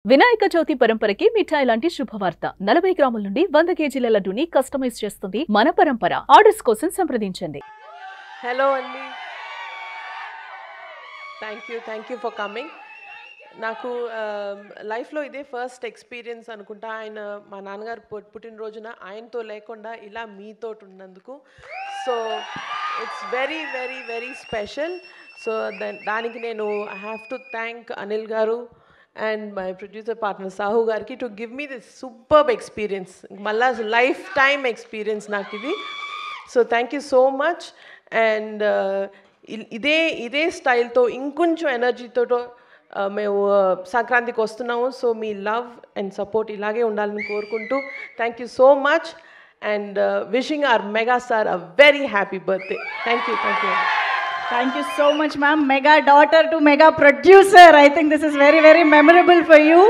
వినాయక చవితి పరంపరకి మిఠాయి లాంటి శుభవార్త 40 గ్రాముల నుండి 100 కేజీల లడ్డూని కస్టమైజ్ చేస్తుంది మన పరంపర. ఆర్డర్స్ కోసం సంప్రదించండి. హలో అండి, థ్యాంక్ యూ ఫర్ కమింగ్. నాకు లైఫ్లో ఇదే ఫస్ట్ ఎక్స్పీరియన్స్ అనుకుంటా. ఆయన మా నాన్నగారు పుట్టినరోజున ఆయనతో లేకుండా ఇలా మీతో ఉన్నందుకు. So it's very very very special. So దానికి నేను I have to thank Anil గారు and my producer partner Sahu garki to give me this superb experience. Malla lifetime experience నాకు ఇది. So thank you so much. And ఇదే స్టైల్తో ఇంకొంచెం ఎనర్జీతో మేము సంక్రాంతికి వస్తున్నాము. So me love and support ఇలాగే ఉండాలని కోరుకుంటూ thank you so much and wishing our mega star a very happy birthday. Thank you. Thank you so much, ma'am. Mega daughter to mega producer. I think this is very, very memorable for you.